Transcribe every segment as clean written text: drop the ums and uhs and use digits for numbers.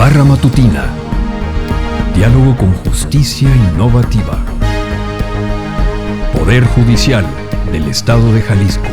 Barra Matutina. Diálogo con justicia innovativa. Poder Judicial del Estado de Jalisco.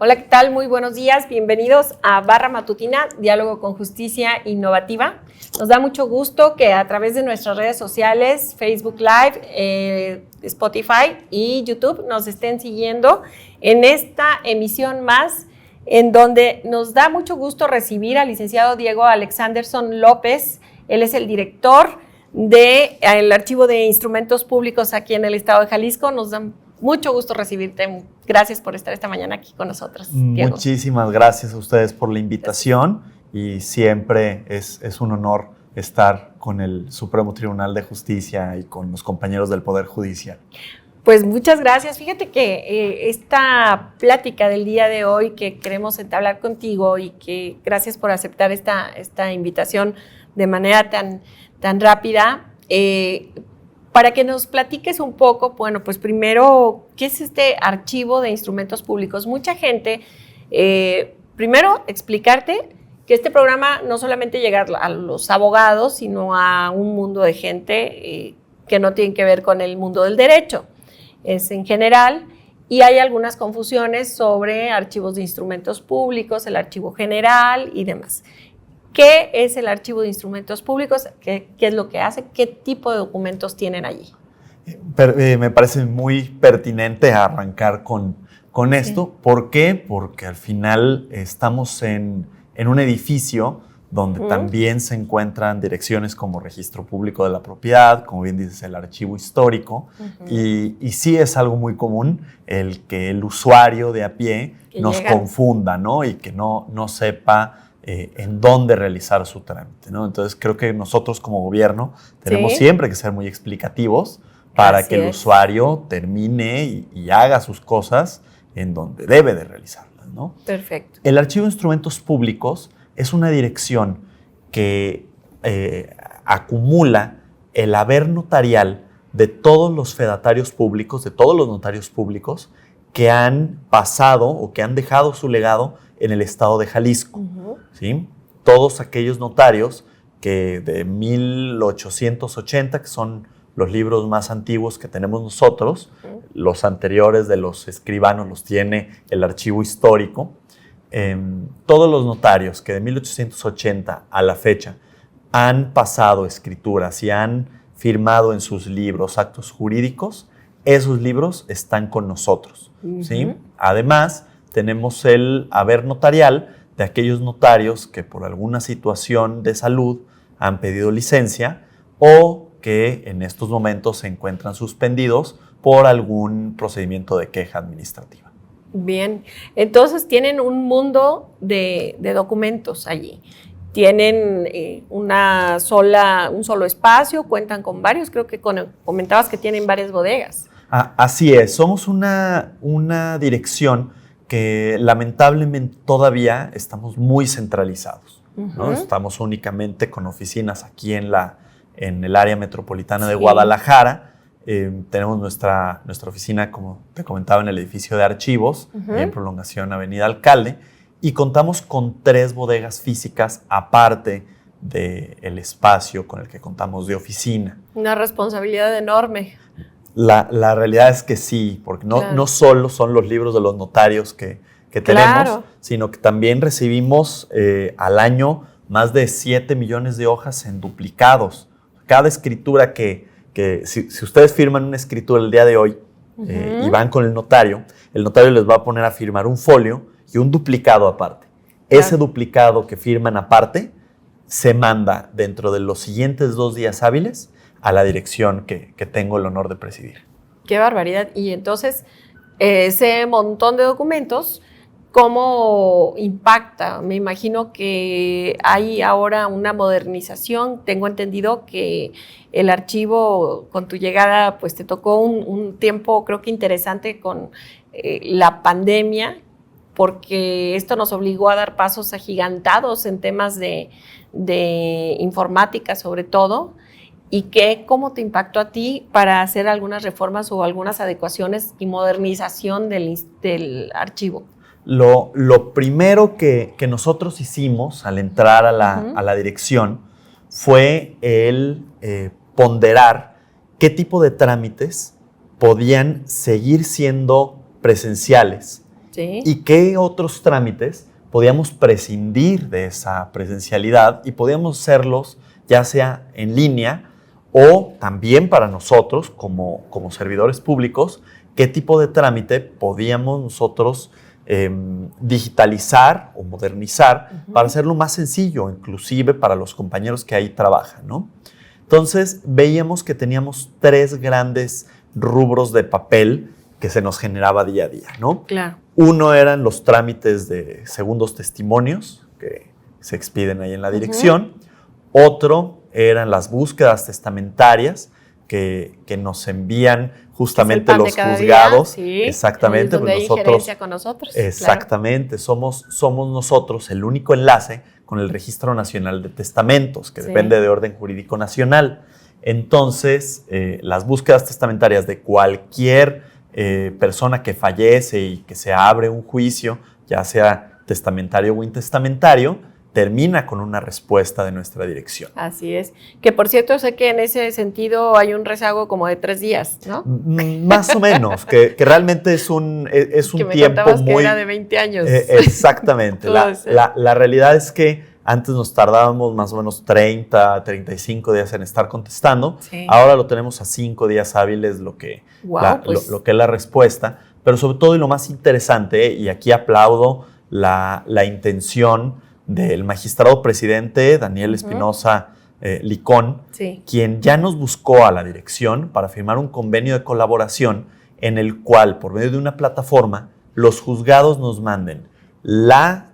Hola, ¿qué tal? Muy buenos días. Bienvenidos a Barra Matutina, Diálogo con Justicia Innovativa. Nos da mucho gusto que a través de nuestras redes sociales, Facebook Live, Spotify y YouTube nos estén siguiendo en esta emisión más, en donde nos da mucho gusto recibir al licenciado Diego Alexanderson López. Él es el director del Archivo de Instrumentos Públicos aquí en el Estado de Jalisco. Nos da mucho gusto recibirte. Gracias por estar esta mañana aquí con nosotros, Diego. Muchísimas gracias a ustedes por la invitación y siempre es un honor estar con el Supremo Tribunal de Justicia y con los compañeros del Poder Judicial. Pues muchas gracias. Fíjate que esta plática del día de hoy que queremos entablar contigo y que gracias por aceptar esta invitación de manera tan rápida, para que nos platiques un poco, bueno, pues primero, ¿qué es este Archivo de Instrumentos Públicos? Mucha gente, primero explicarte que este programa no solamente llega a los abogados, sino a un mundo de gente que no tiene que ver con el mundo del derecho, es en general, y hay algunas confusiones sobre archivos de instrumentos públicos, el archivo general y demás. ¿Qué es el Archivo de Instrumentos Públicos? ¿Qué es lo que hace? ¿Qué tipo de documentos tienen allí? Me parece muy pertinente arrancar con esto. Sí. ¿Por qué? Porque al final estamos en un edificio donde también se encuentran direcciones como Registro Público de la Propiedad, como bien dices, el Archivo Histórico, y sí es algo muy común el que el usuario de a pie nos confunda, ¿no? Y que no sepa en dónde realizar su trámite, ¿no? Entonces creo que nosotros como gobierno tenemos siempre que ser muy explicativos para que el usuario termine y haga sus cosas en donde debe de realizarlas, ¿no? Perfecto. El Archivo de Instrumentos Públicos es una dirección que acumula el haber notarial de todos los fedatarios públicos, de todos los notarios públicos que han pasado o que han dejado su legado en el estado de Jalisco. ¿Sí? Todos aquellos notarios que de 1880, que son los libros más antiguos que tenemos nosotros, los anteriores de los escribanos los tiene el Archivo Histórico, todos los notarios que de 1880 a la fecha han pasado escrituras y han firmado en sus libros actos jurídicos, esos libros están con nosotros. ¿Sí? Además, tenemos el haber notarial de aquellos notarios que por alguna situación de salud han pedido licencia o que en estos momentos se encuentran suspendidos por algún procedimiento de queja administrativa. Bien, entonces tienen un mundo de documentos allí. Tienen un solo espacio, cuentan con varios, creo que comentabas que tienen varias bodegas. Así es, somos una dirección que lamentablemente todavía estamos muy centralizados, ¿no? Estamos únicamente con oficinas aquí en el área metropolitana de Guadalajara. Tenemos nuestra oficina, como te comentaba, en el edificio de archivos, en prolongación Avenida Alcalde, y contamos con 3 bodegas físicas aparte del espacio con el que contamos de oficina. Una responsabilidad enorme. La realidad es que sí, porque no solo son los libros de los notarios que tenemos, sino que también recibimos al año más de 7 millones de hojas en duplicados. Cada escritura que si ustedes firman una escritura el día de hoy y van con el notario les va a poner a firmar un folio y un duplicado aparte. Ese duplicado que firman aparte se manda dentro de los siguientes 2 días hábiles a la dirección que tengo el honor de presidir. Qué barbaridad. Y entonces, ese montón de documentos, ¿cómo impacta? Me imagino que hay ahora una modernización. Tengo entendido que el archivo, con tu llegada, pues te tocó un tiempo, creo que interesante con la pandemia, porque esto nos obligó a dar pasos agigantados en temas de informática, sobre todo. ¿Y cómo te impactó a ti para hacer algunas reformas o algunas adecuaciones y modernización del archivo? Lo primero que nosotros hicimos al entrar a la dirección fue el ponderar qué tipo de trámites podían seguir siendo presenciales, ¿sí?, y qué otros trámites podíamos prescindir de esa presencialidad y podíamos hacerlos ya sea en línea o también para nosotros como servidores públicos, qué tipo de trámite podíamos nosotros digitalizar o modernizar para hacerlo más sencillo, inclusive para los compañeros que ahí trabajan, ¿no? Entonces, veíamos que teníamos 3 grandes rubros de papel que se nos generaba día a día, ¿no? Claro. Uno eran los trámites de segundos testimonios que se expiden ahí en la dirección. Otro eran las búsquedas testamentarias que nos envían justamente los juzgados. Sí, exactamente. Donde hay injerencia con nosotros. Exactamente. Claro. Somos nosotros el único enlace con el Registro Nacional de Testamentos, que depende de orden jurídico nacional. Entonces, las búsquedas testamentarias de cualquier persona que fallece y que se abre un juicio, ya sea testamentario o intestamentario, termina con una respuesta de nuestra dirección. Así es. Que por cierto, sé que en ese sentido hay un rezago como de 3 días, ¿no? Más o menos, que realmente es un tiempo muy... Que era de 20 años. Exactamente. La realidad es que antes nos tardábamos más o menos 30, 35 días en estar contestando. Sí. Ahora lo tenemos a 5 días hábiles lo que es la respuesta. Pero sobre todo, y lo más interesante, y aquí aplaudo la intención del magistrado presidente Daniel Espinosa Licón, quien ya nos buscó a la dirección para firmar un convenio de colaboración en el cual, por medio de una plataforma, los juzgados nos manden la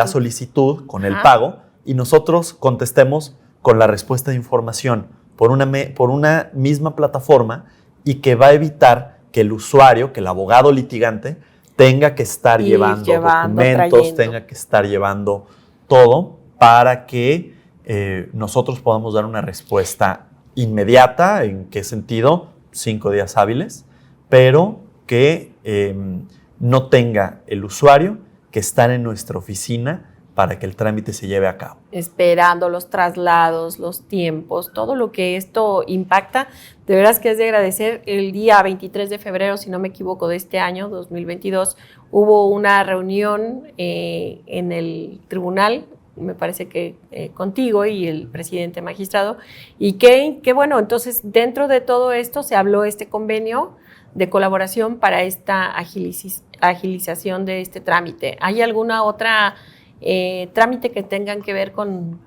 solicitud con el pago y nosotros contestemos con la respuesta de información por una misma plataforma, y que va a evitar que el usuario, que el abogado litigante, tenga que estar llevando documentos, tenga que estar llevando todo para que nosotros podamos dar una respuesta inmediata. ¿En qué sentido? 5 días hábiles, pero que no tenga el usuario que estar en nuestra oficina para que el trámite se lleve a cabo. Esperando los traslados, los tiempos, todo lo que esto impacta. De veras que es de agradecer. El día 23 de febrero, si no me equivoco, de este año, 2022, hubo una reunión en el tribunal, me parece que contigo y el presidente magistrado, y que bueno, entonces dentro de todo esto se habló este convenio de colaboración para esta agilización de este trámite. ¿Hay alguna otra trámite que tengan que ver con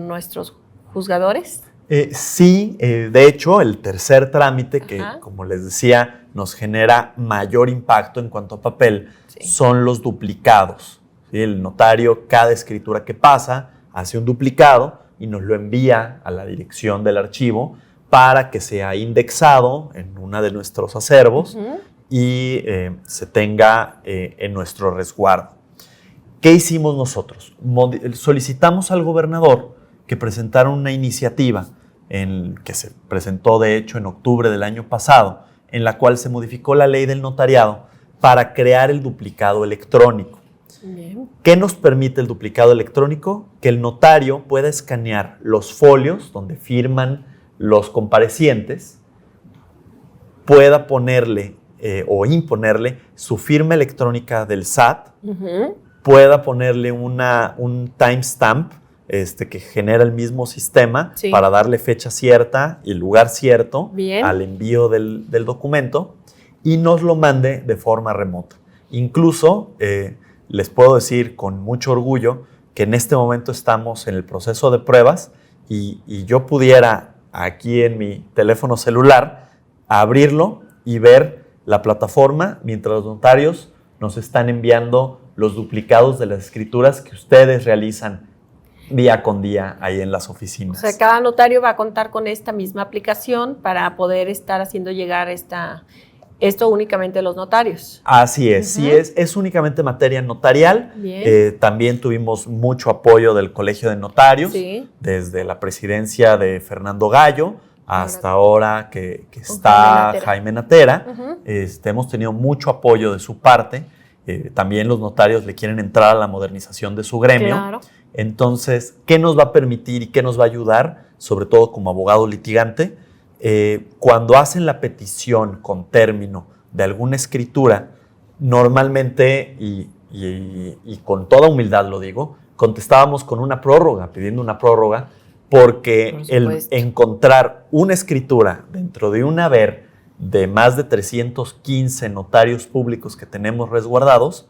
nuestros juzgadores? Sí, de hecho, el tercer trámite que, como les decía, nos genera mayor impacto en cuanto a papel, son los duplicados. ¿Sí? El notario, cada escritura que pasa, hace un duplicado y nos lo envía a la dirección del archivo para que sea indexado en uno de nuestros acervos y se tenga en nuestro resguardo. ¿Qué hicimos nosotros? Solicitamos al gobernador que presentara una iniciativa que se presentó, de hecho, en octubre del año pasado, en la cual se modificó la ley del notariado para crear el duplicado electrónico. Bien. ¿Qué nos permite el duplicado electrónico? Que el notario pueda escanear los folios donde firman los comparecientes, pueda ponerle o imponerle su firma electrónica del SAT, pueda ponerle un timestamp que genera el mismo sistema para darle fecha cierta y lugar cierto al envío del documento, y nos lo mande de forma remota. Incluso les puedo decir con mucho orgullo que en este momento estamos en el proceso de pruebas y yo pudiera aquí en mi teléfono celular abrirlo y ver la plataforma mientras los notarios nos están enviando los duplicados de las escrituras que ustedes realizan día con día ahí en las oficinas. O sea, cada notario va a contar con esta misma aplicación para poder estar haciendo llegar esto únicamente a los notarios. Así es, sí es únicamente materia notarial. También tuvimos mucho apoyo del Colegio de Notarios, desde la presidencia de Fernando Gallo hasta ahora que está Jaime Natera. Hemos tenido mucho apoyo de su parte. También los notarios le quieren entrar a la modernización de su gremio. Claro. Entonces, ¿qué nos va a permitir y qué nos va a ayudar? Sobre todo como abogado litigante, cuando hacen la petición con término de alguna escritura, normalmente, y con toda humildad lo digo, contestábamos con una prórroga, pidiendo una prórroga, porque el encontrar una escritura dentro de un haber de más de 315 notarios públicos que tenemos resguardados,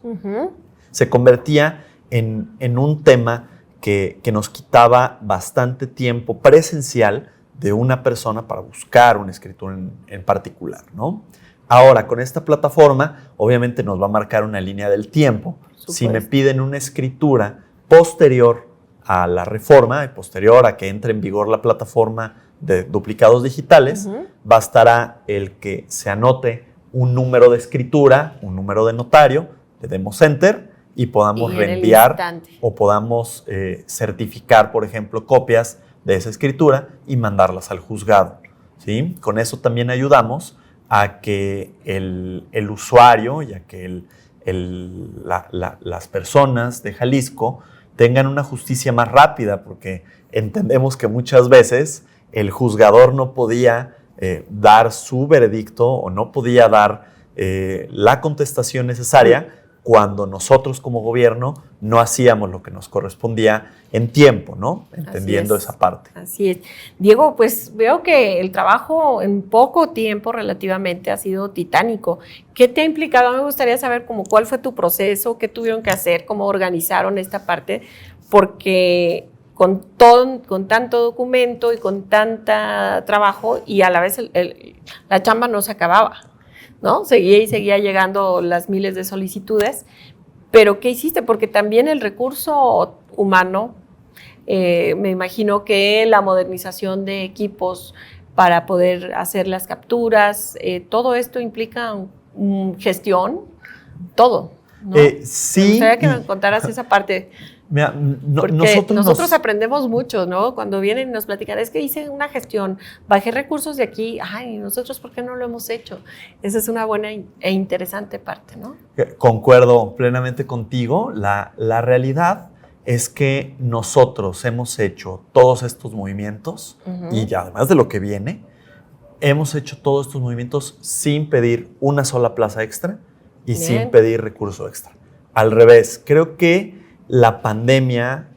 se convertía en un tema que nos quitaba bastante tiempo presencial de una persona para buscar una escritura en particular, ¿no? Ahora, con esta plataforma, obviamente nos va a marcar una línea del tiempo. Si me piden una escritura posterior a la reforma y posterior a que entre en vigor la plataforma de duplicados digitales, bastará el que se anote un número de escritura, un número de notario, le demos enter y podamos reenviar o podamos certificar, por ejemplo, copias de esa escritura y mandarlas al juzgado, ¿sí? Con eso también ayudamos a que el usuario y a que las personas de Jalisco tengan una justicia más rápida, porque entendemos que muchas veces el juzgador no podía dar su veredicto o no podía dar la contestación necesaria cuando nosotros como gobierno no hacíamos lo que nos correspondía en tiempo, ¿no? Entendiendo esa parte. Así es. Diego, pues veo que el trabajo en poco tiempo relativamente ha sido titánico. ¿Qué te ha implicado? Me gustaría saber cuál fue tu proceso, qué tuvieron que hacer, cómo organizaron esta parte, porque con tanto documento y con tanta trabajo y a la vez la chamba no se acababa, ¿no? Seguía llegando las miles de solicitudes, pero ¿qué hiciste? Porque también el recurso humano, me imagino que la modernización de equipos para poder hacer las capturas, todo esto implica gestión, todo, ¿no? Sí. Me gustaría que me contaras esa parte. Mira, nosotros aprendemos mucho, ¿no? Cuando vienen y nos platican, es que hice una gestión, bajé recursos de aquí, ay, nosotros ¿por qué no lo hemos hecho? Esa es una buena e interesante parte, ¿no? Concuerdo plenamente contigo. La realidad es que nosotros hemos hecho todos estos movimientos y además de lo que viene, hemos hecho todos estos movimientos sin pedir una sola plaza extra y sin pedir recurso extra. Al revés, creo que la pandemia,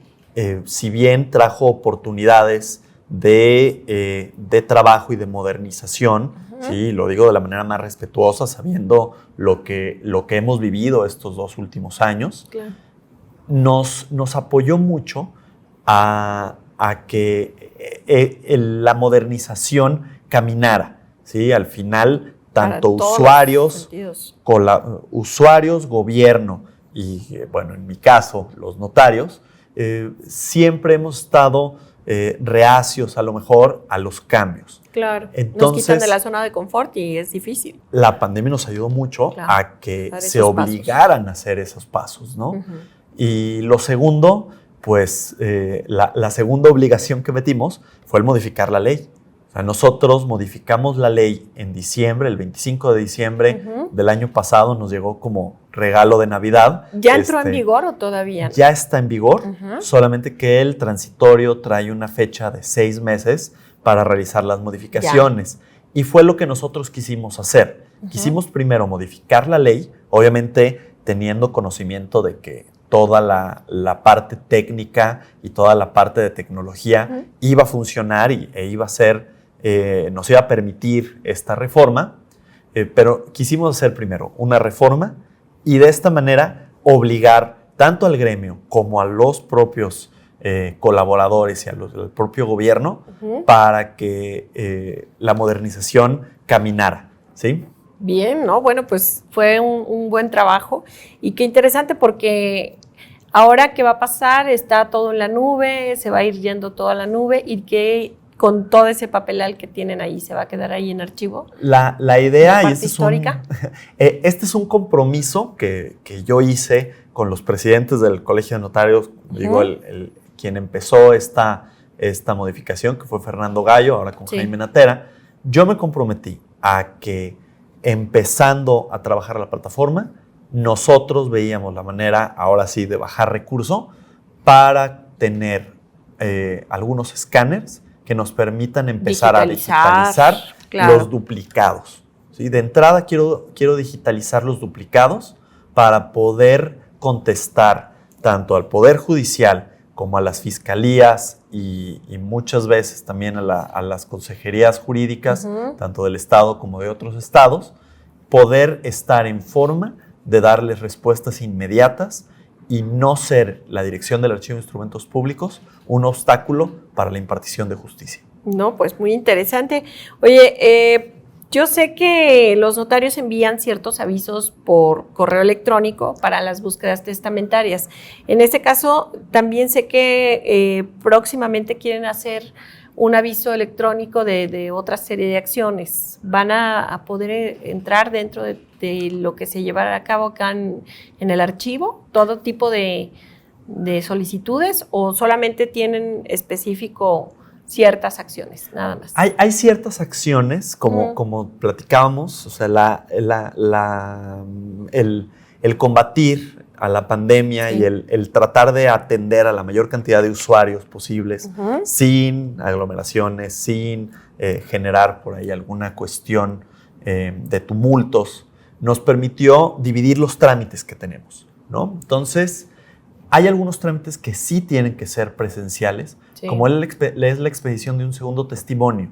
si bien trajo oportunidades de trabajo y de modernización, sí, lo digo de la manera más respetuosa, sabiendo lo que hemos vivido estos 2 últimos años, nos apoyó mucho a que la modernización caminara, ¿sí? Al final, tanto usuarios, gobierno, y bueno, en mi caso, los notarios, siempre hemos estado reacios a lo mejor a los cambios. Claro, entonces, nos quitan de la zona de confort y es difícil. La pandemia nos ayudó mucho a que se obligaran a hacer esos pasos, ¿no? Y lo segundo, pues la segunda obligación que metimos fue el modificar la ley. O sea, nosotros modificamos la ley en diciembre, el 25 de diciembre del año pasado, nos llegó como regalo de Navidad. ¿Ya entró en vigor o todavía no? Ya está en vigor, solamente que el transitorio trae una fecha de 6 meses para realizar las modificaciones. Y fue lo que nosotros quisimos hacer. Quisimos primero modificar la ley, obviamente teniendo conocimiento de que toda la parte técnica y toda la parte de tecnología iba a funcionar e iba a ser, nos iba a permitir esta reforma, pero quisimos hacer primero una reforma y de esta manera obligar tanto al gremio como a los propios colaboradores y al propio gobierno para que la modernización caminara, ¿sí? Bien, ¿no? Bueno, pues fue un buen trabajo y qué interesante porque ahora qué va a pasar, está todo en la nube, se va a ir yendo todo a la nube y que con todo ese papelal que tienen ahí, ¿se va a quedar ahí en archivo? La idea, ¿La y parte histórica? Este es un compromiso que yo hice con los presidentes del Colegio de Notarios, digo, quien empezó esta modificación, que fue Fernando Gallo, ahora con Jaime Natera. Yo me comprometí a que, empezando a trabajar la plataforma, nosotros veíamos la manera, ahora sí, de bajar recurso para tener algunos escáneres que nos permitan empezar a digitalizar los duplicados. ¿Sí? De entrada quiero digitalizar los duplicados para poder contestar tanto al Poder Judicial como a las fiscalías y muchas veces también a las consejerías jurídicas, tanto del Estado como de otros estados, poder estar en forma de darles respuestas inmediatas y no ser la Dirección del Archivo de Instrumentos Públicos un obstáculo para la impartición de justicia. No, pues muy interesante. Oye, yo sé que los notarios envían ciertos avisos por correo electrónico para las búsquedas testamentarias. En este caso, también sé que próximamente quieren hacer un aviso electrónico de otra serie de acciones. ¿Van a poder entrar dentro de lo que se llevará a cabo acá en el archivo? ¿Todo tipo de solicitudes o solamente tienen específico ciertas acciones, nada más? Hay ciertas acciones, como platicábamos, o sea, el combatir a la pandemia y el tratar de atender a la mayor cantidad de usuarios posibles sin aglomeraciones, sin generar por ahí alguna cuestión de tumultos, nos permitió dividir los trámites que tenemos, ¿no? Entonces, hay algunos trámites que sí tienen que ser presenciales, como es la expedición de un segundo testimonio.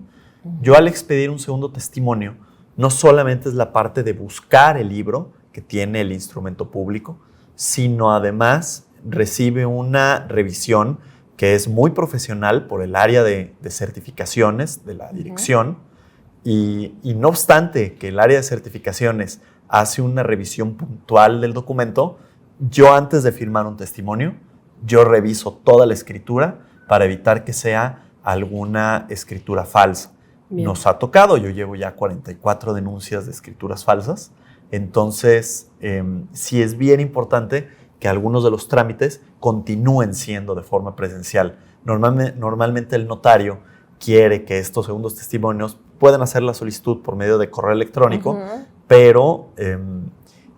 Yo, al expedir un segundo testimonio, no solamente es la parte de buscar el libro que tiene el instrumento público, sino además recibe una revisión que es muy profesional por el área de certificaciones de la dirección, y no obstante que el área de certificaciones hace una revisión puntual del documento, yo, antes de firmar un testimonio, yo reviso toda la escritura para evitar que sea alguna escritura falsa. Bien. Nos ha tocado, yo llevo ya 44 denuncias de escrituras falsas, entonces sí es bien importante que algunos de los trámites continúen siendo de forma presencial. Normalmente el notario quiere que estos segundos testimonios puedan hacer la solicitud por medio de correo electrónico, pero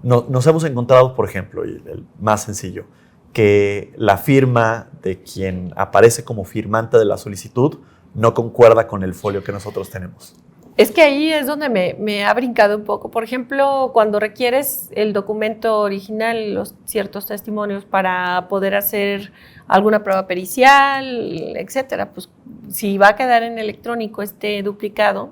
nos hemos encontrado, por ejemplo, el más sencillo, que la firma de quien aparece como firmante de la solicitud no concuerda con el folio que nosotros tenemos. Es que ahí es donde me ha brincado un poco. Por ejemplo, cuando requieres el documento original, los ciertos testimonios para poder hacer alguna prueba pericial, etcétera, pues si va a quedar en electrónico este duplicado,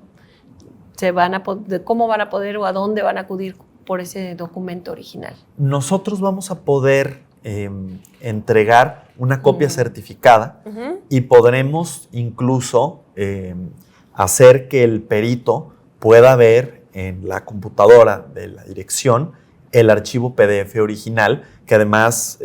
¿cómo van a poder o a dónde van a acudir por ese documento original? Nosotros vamos a poder entregar una copia certificada y podremos incluso hacer que el perito pueda ver en la computadora de la dirección el archivo PDF original, que además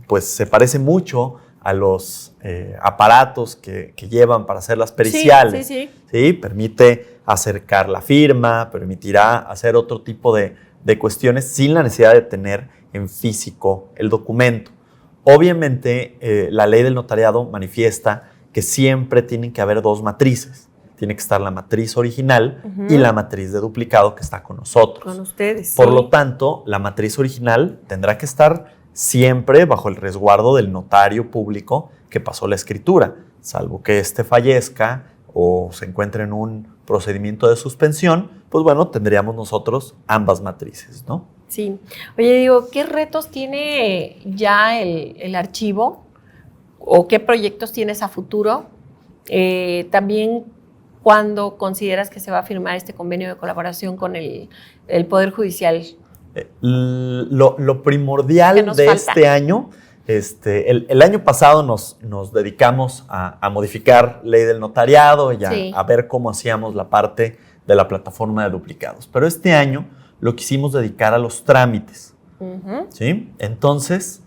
pues se parece mucho a los aparatos que llevan para hacer las periciales. Sí, permite acercar la firma, permitirá hacer otro tipo de cuestiones sin la necesidad de tener en físico el documento. Obviamente, la ley del notariado manifiesta que siempre tienen que haber dos matrices. Tiene que estar la matriz original y la matriz de duplicado que está con nosotros. Con ustedes. Por lo tanto, la matriz original tendrá que estar siempre bajo el resguardo del notario público que pasó la escritura, salvo que éste fallezca o se encuentre en un procedimiento de suspensión, pues bueno, tendríamos nosotros ambas matrices, ¿no? Sí. Oye, digo, ¿qué retos tiene ya el archivo o qué proyectos tienes a futuro? También, ¿cuándo consideras que se va a firmar este convenio de colaboración con el Poder Judicial? Lo primordial de este año, el año pasado nos dedicamos a modificar ley del notariado y a ver cómo hacíamos la parte de la plataforma de duplicados. Pero este año lo quisimos dedicar a los trámites. ¿Sí? Entonces,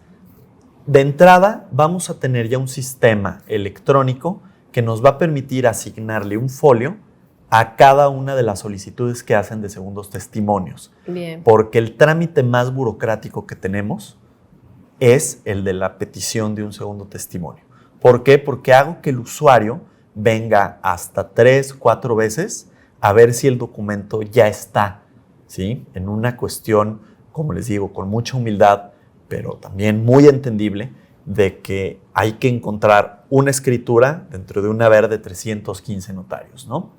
de entrada, vamos a tener ya un sistema electrónico que nos va a permitir asignarle un folio a cada una de las solicitudes que hacen de segundos testimonios. Bien. Porque el trámite más burocrático que tenemos es el de la petición de un segundo testimonio. ¿Por qué? Porque hago que el usuario venga hasta 3, 4 veces a ver si el documento ya está, ¿sí? En una cuestión, como les digo, con mucha humildad, pero también muy entendible, de que hay que encontrar una escritura dentro de un haber de 315 notarios, ¿no?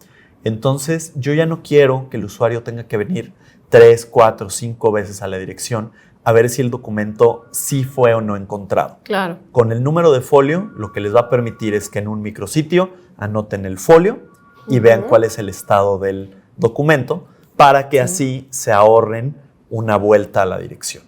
Entonces, yo ya no quiero que el usuario tenga que venir 3, 4, 5 veces a la dirección a ver si el documento sí fue o no encontrado. Claro. Con el número de folio, lo que les va a permitir es que en un micrositio anoten el folio y vean cuál es el estado del documento para que así se ahorren una vuelta a la dirección.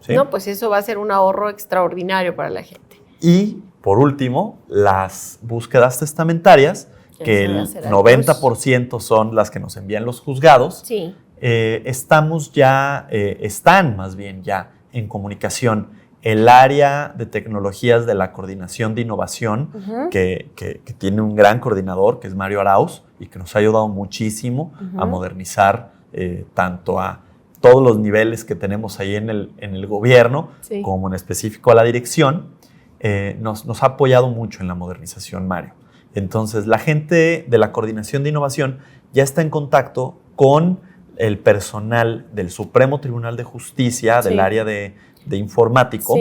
¿Sí? No, pues eso va a ser un ahorro extraordinario para la gente. Y, por último, las búsquedas testamentarias, que el 90% son las que nos envían los juzgados. Sí. Están más bien ya en comunicación el área de tecnologías de la Coordinación de Innovación, que tiene un gran coordinador, que es Mario Arauz, y que nos ha ayudado muchísimo a modernizar tanto a todos los niveles que tenemos ahí en el gobierno, como en específico a la dirección. Nos ha apoyado mucho en la modernización, Mario. Entonces, la gente de la Coordinación de Innovación ya está en contacto con el personal del Supremo Tribunal de Justicia, del área de informático,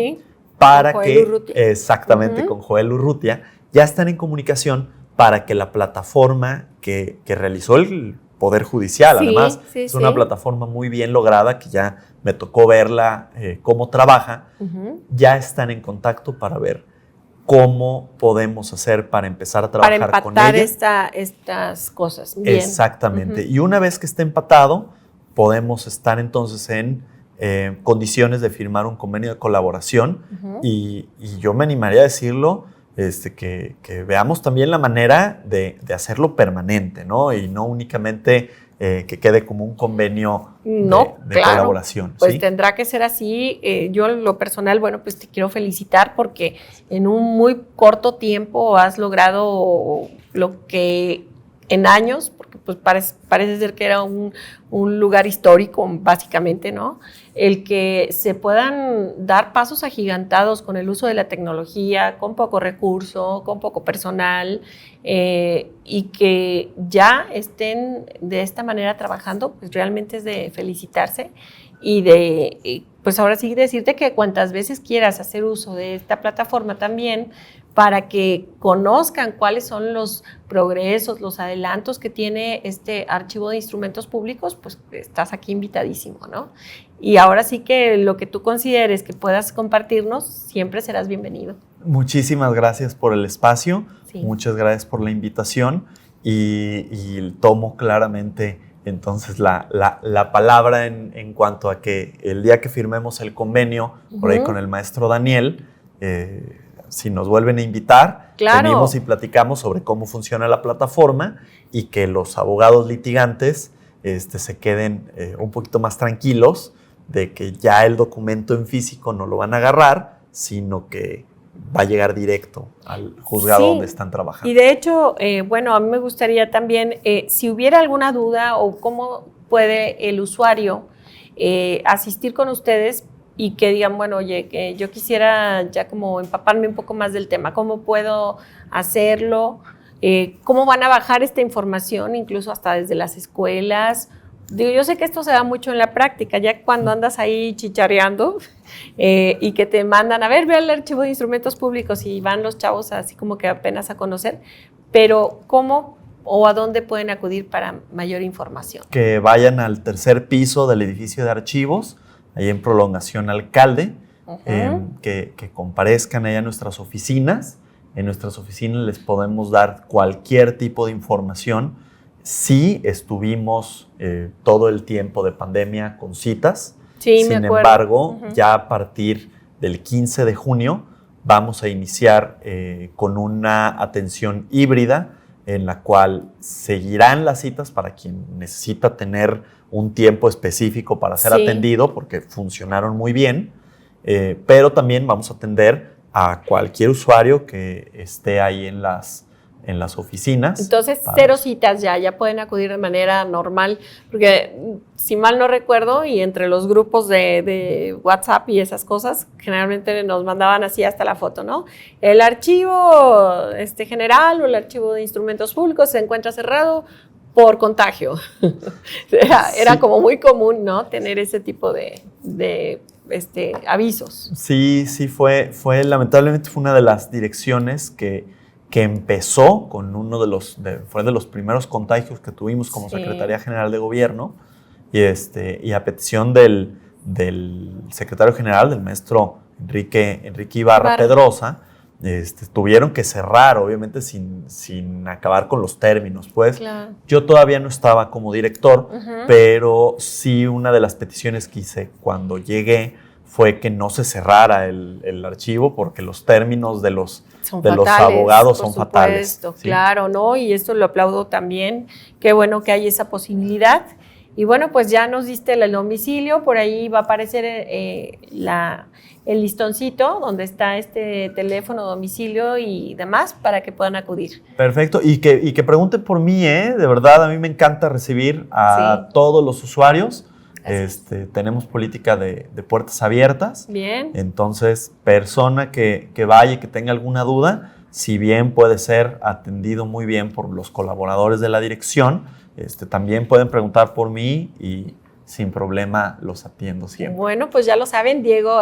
para que, exactamente, con Joel Urrutia, ya están en comunicación para que la plataforma que realizó el Poder Judicial, además, es una plataforma muy bien lograda, que ya me tocó verla, cómo trabaja, ya están en contacto para ver cómo podemos hacer para empezar a trabajar con ella. Para empatar estas cosas. Bien. Exactamente. Y una vez que esté empatado, podemos estar entonces en condiciones de firmar un convenio de colaboración. Y yo me animaría a decirlo, que veamos también la manera de hacerlo permanente, ¿no? Y no únicamente que quede como un convenio de colaboración. Pues ¿sí? tendrá que ser así. Yo en lo personal, bueno, pues te quiero felicitar porque en un muy corto tiempo has logrado lo que en años, porque pues parece ser que era un lugar histórico, básicamente, ¿no? El que se puedan dar pasos agigantados con el uso de la tecnología, con poco recurso, con poco personal, y que ya estén de esta manera trabajando, pues realmente es de felicitarse y pues ahora sí decirte que cuantas veces quieras hacer uso de esta plataforma también, para que conozcan cuáles son los progresos, los adelantos que tiene este archivo de instrumentos públicos, pues estás aquí invitadísimo, ¿no? Y ahora sí que lo que tú consideres que puedas compartirnos, siempre serás bienvenido. Muchísimas gracias por el espacio, muchas gracias por la invitación y tomo claramente entonces la palabra en cuanto a que el día que firmemos el convenio por ahí con el maestro Daniel, si nos vuelven a invitar, venimos y platicamos sobre cómo funciona la plataforma y que los abogados litigantes se queden un poquito más tranquilos de que ya el documento en físico no lo van a agarrar, sino que va a llegar directo al juzgado donde están trabajando. Y de hecho, bueno, a mí me gustaría también, si hubiera alguna duda o cómo puede el usuario asistir con ustedes, y que digan, bueno, oye, que yo quisiera ya como empaparme un poco más del tema, ¿cómo puedo hacerlo? ¿Cómo van a bajar esta información, incluso hasta desde las escuelas? Digo, yo sé que esto se da mucho en la práctica, ya cuando andas ahí chichareando y que te mandan, a ver, ve el archivo de instrumentos públicos y van los chavos así como que apenas a conocer, pero ¿cómo o a dónde pueden acudir para mayor información? Que vayan al tercer piso del edificio de archivos, ahí en Prolongación Alcalde, que comparezcan ahí a nuestras oficinas. En nuestras oficinas les podemos dar cualquier tipo de información. Sí estuvimos todo el tiempo de pandemia con citas. Sí, Sin embargo, ya a partir del 15 de junio vamos a iniciar con una atención híbrida en la cual seguirán las citas para quien necesita tener un tiempo específico para ser atendido, porque funcionaron muy bien, pero también vamos a atender a cualquier usuario que esté ahí en las oficinas. Entonces, 0 citas ya pueden acudir de manera normal, porque si mal no recuerdo, y entre los grupos de WhatsApp y esas cosas, generalmente nos mandaban así hasta la foto, ¿no? El archivo general o el archivo de instrumentos públicos se encuentra cerrado por contagio. Era como muy común, ¿no? Tener ese tipo de avisos. Sí, lamentablemente fue una de las direcciones que empezó con fue de los primeros contagios que tuvimos como Secretaría General de Gobierno, y a petición del secretario general, del maestro Enrique Ibarra Pedrosa, tuvieron que cerrar, obviamente sin acabar con los términos. Pues claro. Yo todavía no estaba como director, pero sí una de las peticiones que hice cuando llegué fue que no se cerrara el archivo, porque los términos de los abogados son fatales. ¿Sí? Claro, ¿no? Y esto lo aplaudo también. Qué bueno que hay esa posibilidad. Y bueno, pues ya nos diste el domicilio, por ahí va a aparecer el listoncito donde está este teléfono, domicilio y demás para que puedan acudir. Perfecto, y que pregunten por mí, de verdad, a mí me encanta recibir a todos los usuarios. Tenemos política de puertas abiertas. Bien. Entonces, persona que vaya y que tenga alguna duda, si bien puede ser atendido muy bien por los colaboradores de la dirección, también pueden preguntar por mí y sin problema los atiendo siempre. Bueno, pues ya lo saben, Diego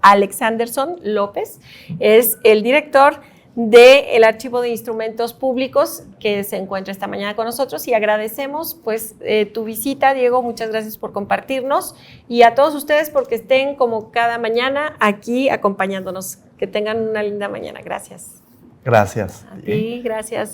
Alexanderson López es el director del Archivo de Instrumentos Públicos que se encuentra esta mañana con nosotros, y agradecemos pues tu visita, Diego. Muchas gracias por compartirnos, y a todos ustedes porque estén como cada mañana aquí acompañándonos. Que tengan una linda mañana. Gracias. Gracias. A ti, gracias.